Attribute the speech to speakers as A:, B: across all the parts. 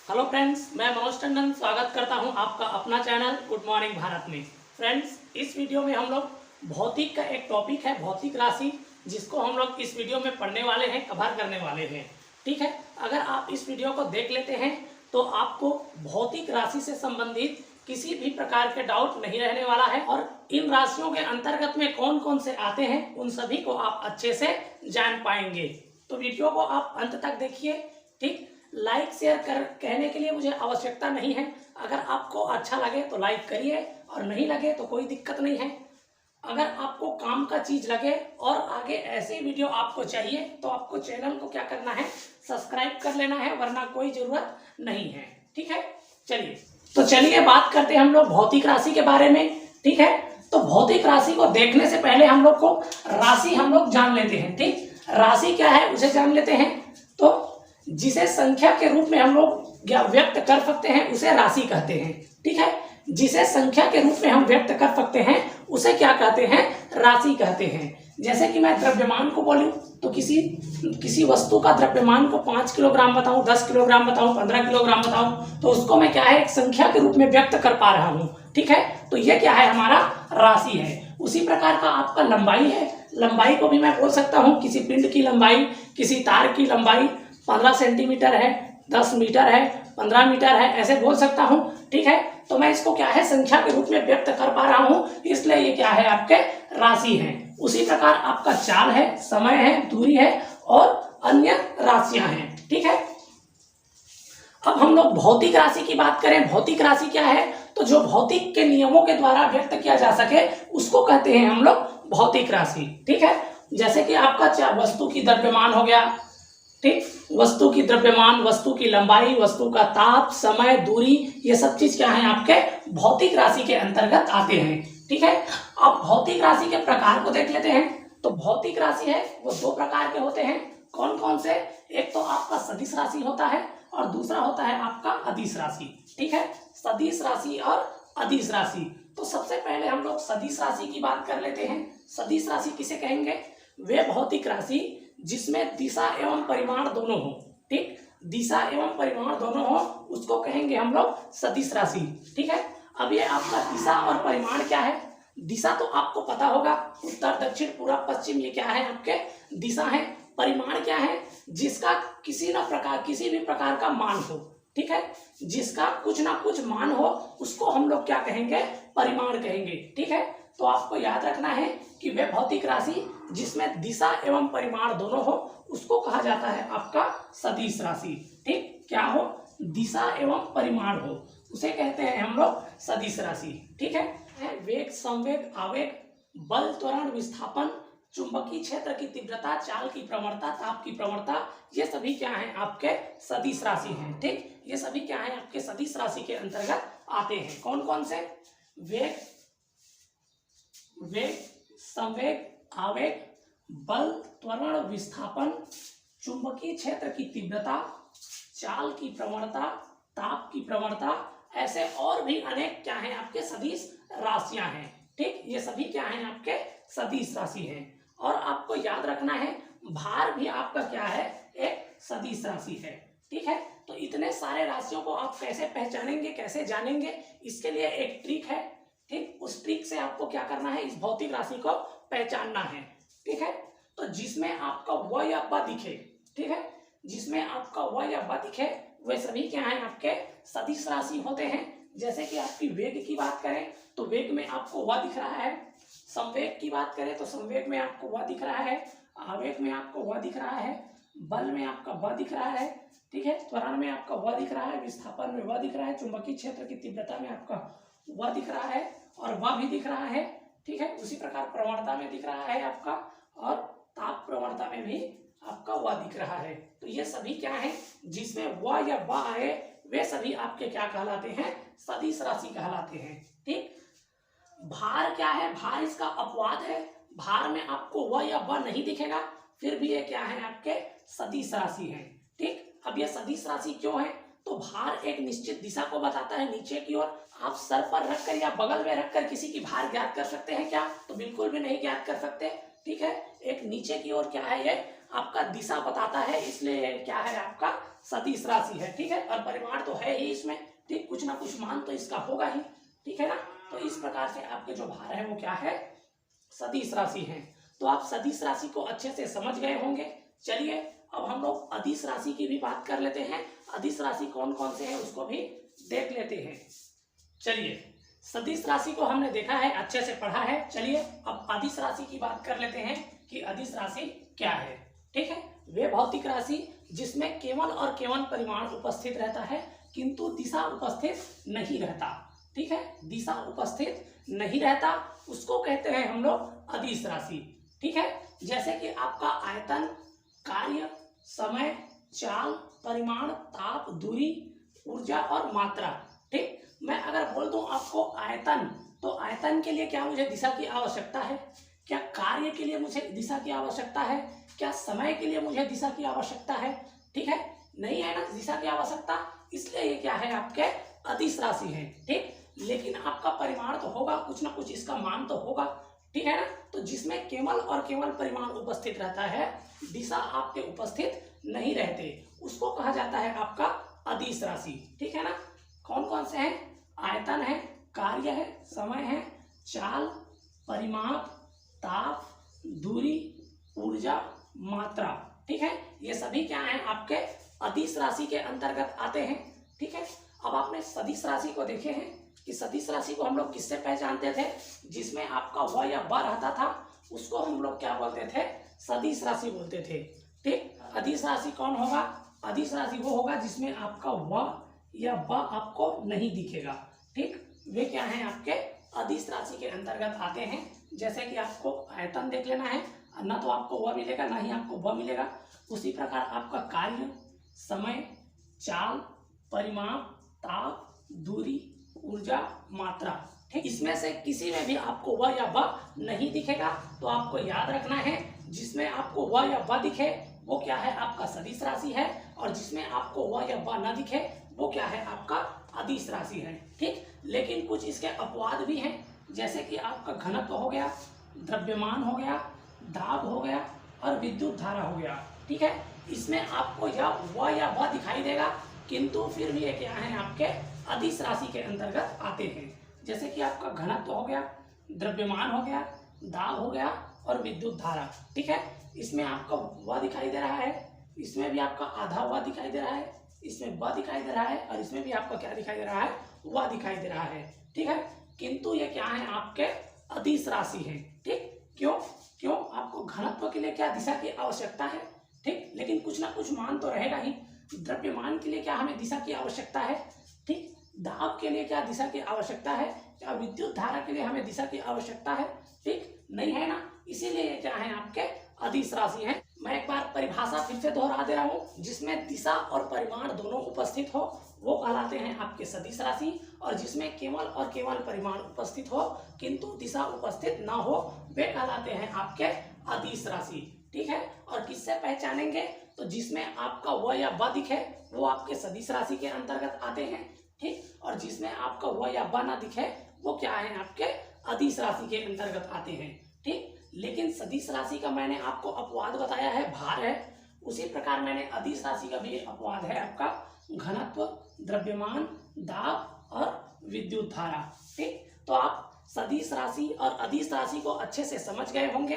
A: Hello friends, मैं मनोज टंडन स्वागत करता हूं आपका अपना चैनल गुड मॉर्निंग भारत में। फ्रेंड्स, इस वीडियो में हम लोग भौतिक का एक टॉपिक है भौतिक राशि, जिसको हम लोग इस वीडियो में पढ़ने वाले हैं, कवर करने वाले हैं। ठीक है, अगर आप इस वीडियो को देख लेते हैं तो आपको भौतिक राशि से संबंधित किसी भी प्रकार के डाउट नहीं रहने वाला है और इन राशियों के अंतर्गत में कौन कौन से आते हैं उन सभी को आप अच्छे से जान पाएंगे। तो वीडियो को आप अंत तक देखिए। ठीक, लाइक शेयर कर कहने के लिए मुझे आवश्यकता नहीं है। अगर आपको अच्छा लगे तो लाइक करिए और नहीं लगे तो कोई दिक्कत नहीं है। अगर आपको काम का चीज लगे और आगे ऐसे वीडियो आपको चाहिए तो आपको चैनल को क्या करना है, सब्सक्राइब कर लेना है, वरना कोई जरूरत नहीं है। ठीक है, चलिए बात करते हैं हम लोग भौतिक राशि के बारे में। ठीक है, तो भौतिक राशि को देखने से पहले हम लोग को राशि हम लोग जान लेते हैं। ठीक, राशि क्या है उसे जान लेते हैं। तो जिसे संख्या के रूप में हम लोग व्यक्त कर सकते हैं उसे राशि कहते हैं। ठीक है, जिसे संख्या के रूप में हम व्यक्त कर सकते हैं उसे क्या कहते हैं, राशि कहते हैं। जैसे कि मैं द्रव्यमान को बोलूं तो किसी वस्तु का द्रव्यमान को 5 किलोग्राम बताऊं, 10 किलोग्राम बताऊं, 15 किलोग्राम बताऊं, तो उसको मैं क्या है, एक संख्या के रूप में व्यक्त कर पा रहा हूं। ठीक है, तो ये क्या है, हमारा राशि है। उसी प्रकार का आपका लंबाई है। लंबाई को भी मैं बोल सकता हूं, किसी पिंड की लंबाई, किसी तार की लंबाई 15 सेंटीमीटर है, 10 मीटर है, 15 मीटर है, ऐसे बोल सकता हूं। ठीक है, तो मैं इसको क्या है, संख्या के रूप में व्यक्त कर पा रहा हूं, इसलिए ये क्या है, आपके राशि है। उसी प्रकार आपका चाल है, समय है, दूरी है और अन्य राशियां हैं। ठीक है, अब हम लोग भौतिक राशि की बात करें। भौतिक राशि क्या है, तो जो भौतिक के नियमों के द्वारा व्यक्त किया जा सके उसको कहते हैं हम लोग भौतिक राशि। ठीक है, जैसे कि आपका वस्तु की द्रव्यमान हो गया। ठीक, वस्तु की द्रव्यमान, वस्तु की लंबाई, वस्तु का ताप, समय, दूरी, ये सब चीज क्या है, आपके भौतिक राशि के अंतर्गत आते हैं। ठीक है, अब भौतिक राशि के प्रकार को देख लेते हैं। तो भौतिक राशि है वो दो प्रकार के होते हैं। कौन कौन से, एक तो आपका सदिश राशि होता है और दूसरा होता है आपका अदिश राशि। ठीक है, सदिश राशि और अदिश राशि। तो सबसे पहले हम लोग सदिश राशि की बात कर लेते हैं। सदिश राशि किसे कहेंगे, वे भौतिक राशि जिसमें दिशा एवं परिमाण दोनों हो। ठीक, दिशा एवं परिमाण दोनों हो उसको कहेंगे हम लोग सदिश राशि। ठीक है, अब ये आपका दिशा और परिमाण क्या है। दिशा तो आपको पता होगा, उत्तर दक्षिण पूर्व पश्चिम, ये क्या है, आपके दिशा है। परिमाण क्या है, जिसका किसी भी प्रकार का मान हो। ठीक है, जिसका कुछ ना कुछ मान हो उसको हम लोग क्या कहेंगे, परिमाण कहेंगे। ठीक है, तो आपको याद रखना है कि वे भौतिक राशि जिसमें दिशा एवं परिमाण दोनों हो उसको कहा जाता है आपका सदिश राशि। ठीक, क्या हो, दिशा एवं परिमाण हो उसे कहते हैं हम लोग सदिश राशि। ठीक है, वेग, संवेग, आवेग, बल, त्वरण, विस्थापन, चुंबकीय क्षेत्र की तीव्रता, चाल की प्रवणता, ताप की प्रवणता, ये सभी क्या है, आपके सदिश राशि हैं। ठीक, ये सभी क्या है, आपके सदिश राशि के अंतर्गत आते हैं। कौन कौन से, वेग, संवेग, आवेग, बल, त्वरण, विस्थापन, चुंबकीय क्षेत्र की तीव्रता, चाल की प्रवणता, ताप की प्रवणता, ऐसे और भी अनेक क्या हैं, आपके सदिश राशियां हैं। ठीक, ये सभी क्या हैं, आपके सदिश राशि हैं। और आपको याद रखना है, भार भी आपका क्या है, एक सदिश राशि है। ठीक है, तो इतने सारे राशियों को आप कैसे पहचानेंगे, कैसे जानेंगे, इसके लिए एक ट्रिक है। ठीक, उस ट्रिक से आपको क्या करना है, इस भौतिक राशि को पहचानना है। ठीक है, तो जिसमें आपका व या ब दिखे, ठीक है, जिसमें आपका व या ब दिखे वे सभी क्या हैं, आपके सदिश राशि होते हैं। जैसे कि आपकी वेग की बात करें तो वेग में आपको व दिख रहा है। संवेग की बात करें तो संवेग में आपको व दिख रहा है। आवेग में आपको व दिख रहा है। बल में आपका व दिख रहा है। ठीक है, त्वरण में आपका व दिख रहा है। विस्थापन में व दिख रहा है। चुंबकीय क्षेत्र की तीव्रता में आपका व दिख रहा है और व भी दिख रहा है। ठीक है, उसी प्रकार प्रवणता में दिख रहा है आपका, और ताप प्रवणता में भी आपका व दिख रहा है। तो ये सभी क्या है, जिसमें व या ब आए वे सभी आपके क्या कहलाते हैं, सदिश राशि कहलाते हैं। ठीक, भार क्या है, भार इसका अपवाद है। भार में आपको व या ब नहीं दिखेगा, फिर भी ये क्या है, आपके सदिश राशि है। ठीक, अब ये सदिश राशि क्यों है, तो भार एक निश्चित दिशा को बताता है नीचे की ओर। आप सर पर रखकर या बगल में रखकर किसी की भार ज्ञात कर सकते हैं क्या, तो बिल्कुल भी नहीं ज्ञात कर सकते। ठीक है, एक नीचे की ओर क्या है, ये आपका दिशा बताता है, इसलिए क्या है आपका सदिश राशि है। ठीक है, और परिमाण तो है ही इसमें, ठीक, कुछ ना कुछ मान तो इसका होगा ही। ठीक है ना, तो इस प्रकार से आपके जो भार है वो क्या है, सदिश राशि है। तो आप सदिश राशि को अच्छे से समझ गए होंगे। चलिए अब हम लोग अदिश राशि की भी बात कर लेते हैं। अदिश राशि कौन कौन से हैं उसको भी देख लेते हैं। चलिए सदिश राशि को हमने देखा है, अच्छे से पढ़ा है। चलिए अब अदिश राशि की बात कर लेते हैं कि अदिश राशि क्या है। ठीक है, वे भौतिक राशि जिसमें केवल और केवल परिमाण उपस्थित रहता है किंतु दिशा उपस्थित नहीं रहता। ठीक है, दिशा उपस्थित नहीं रहता, उसको कहते हैं हम लोग अदिश राशि। ठीक है, जैसे कि आपका आयतन, कार्य, समय, चाल, परिमाण, ताप, दूरी, ऊर्जा और मात्रा। ठीक, मैं अगर बोल दूं आपको आयतन, तो आयतन के लिए क्या मुझे दिशा की आवश्यकता है? क्या कार्य के लिए मुझे दिशा की आवश्यकता है? क्या समय के लिए मुझे दिशा की आवश्यकता है? ठीक है, नहीं है ना दिशा की आवश्यकता, इसलिए ये क्या है आपके अदिश राशि है। ठीक, लेकिन आपका परिमाण तो होगा, कुछ ना कुछ इसका मान तो होगा। ठीक है ना, तो जिसमें केवल और केवल परिमाण उपस्थित रहता है, दिशा आपके उपस्थित नहीं रहते, उसको कहा जाता है आपका अदिश राशि। ठीक है ना, कौन कौन से हैं? आयतन है, कार्य है, समय है, चाल, परिमाप, ताप, दूरी, ऊर्जा, मात्रा। ठीक है, ये सभी क्या हैं आपके अदिश राशि के अंतर्गत आते हैं। ठीक है, अब आपने सदिश राशि को देखे हैं कि सदिश राशि को हम लोग किससे पहचानते थे? जिसमें आपका व या ब रहता था उसको हम लोग क्या बोलते थे? सदिश राशि बोलते थे। ठीक, अदिश राशि कौन होगा? अदिश राशि वो होगा जिसमें आपका व या ब आपको नहीं दिखेगा। ठीक, वे क्या हैं आपके अदिश राशि के अंतर्गत आते हैं। जैसे कि आपको आयतन देख लेना है, ना तो आपको व मिलेगा ना ही आपको ब मिलेगा। उसी प्रकार आपका कार्य, समय, चाल, परिमाप, ताप, दूरी, ऊर्जा, मात्रा। ठीक, इसमें से किसी में भी आपको व या ब नहीं दिखेगा, तो आपको याद रखना है जिसमें आपको व या ब दिखे वो क्या है आपका सदिश राशि है, और जिसमें आपको व या ब न दिखे वो क्या है आपका अदिश राशि है। ठीक, लेकिन कुछ इसके अपवाद भी हैं, जैसे कि आपका घनत्व हो गया, द्रव्यमान हो गया, दाब हो गया और विद्युत धारा हो गया। ठीक है, इसमें आपको या व या ब दिखाई देगा, किंतु फिर भी ये क्या है आपके अदिश राशि के अंतर्गत आते हैं। जैसे कि आपका घनत्व हो गया, द्रव्यमान हो गया, दाब हो गया और विद्युत धारा। ठीक है, इसमें आपका व दिखाई दे रहा है, इसमें भी आपका आधा व दिखाई दे रहा है, इसमें ब दिखाई दे रहा है और इसमें भी आपका क्या दिखाई दे रहा है? व दिखाई दे रहा है। ठीक है, किंतु ये क्या है आपके अदिश राशि है। ठीक, क्यों? आपको घनत्व के लिए क्या दिशा की आवश्यकता है? ठीक, लेकिन कुछ ना कुछ मान तो रहेगा ही। द्रव्यमान के लिए क्या हमें दिशा की आवश्यकता है? ठीक, दाब के लिए क्या दिशा की आवश्यकता है? क्या विद्युत धारा के लिए हमें दिशा की आवश्यकता है? ठीक, नहीं है ना, इसीलिए क्या है आपके अदिश राशि है। मैं एक बार परिभाषा फिर से दोहरा दे रहा हूँ, जिसमें दिशा और परिमाण दोनों उपस्थित हो वो कहलाते हैं आपके सदिश राशि, और जिसमें केवल और केवल परिमाण उपस्थित हो किंतु दिशा उपस्थित ना हो वे कहलाते हैं आपके अदिश राशि। ठीक है, और किससे पहचानेंगे? तो जिसमें आपका व या ब दिखे वो आपके सदिश राशि के अंतर्गत आते हैं। ठीक, और जिसमें आपका व या ब ना दिखे वो क्या है आपके अदिश राशि के अंतर्गत आते हैं। ठीक, लेकिन सदिश राशि का मैंने आपको अपवाद बताया है, भार है, उसी प्रकार मैंने अदिश राशि का भी अपवाद है आपका घनत्व, द्रव्यमान, दाब और विद्युत धारा। ठीक, तो आप सदिश राशि और अदिश राशि को अच्छे से समझ गए होंगे।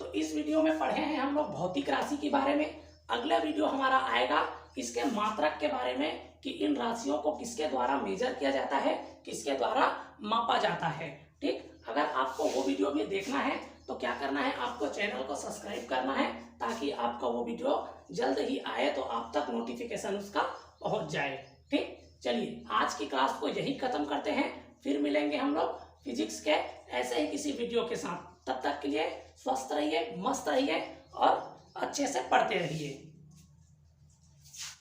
A: तो इस वीडियो में पढ़े हैं हम लोग भौतिक राशि के बारे में। अगला वीडियो हमारा आएगा इसके मात्रक के बारे में कि इन राशियों को किसके द्वारा मेजर किया जाता है, किसके द्वारा मापा जाता है। ठीक, अगर आपको वो वीडियो भी देखना है तो क्या करना है, आपको चैनल को सब्सक्राइब करना है ताकि आपका वो वीडियो जल्द ही आए तो आप तक नोटिफिकेशन उसका पहुंच जाए। ठीक, चलिए आज की क्लास को यही खत्म करते हैं, फिर मिलेंगे हम लोग फिजिक्स के ऐसे ही किसी वीडियो के साथ। तब तक के लिए स्वस्थ रहिए, मस्त रहिए और अच्छे से पढ़ते रहिए।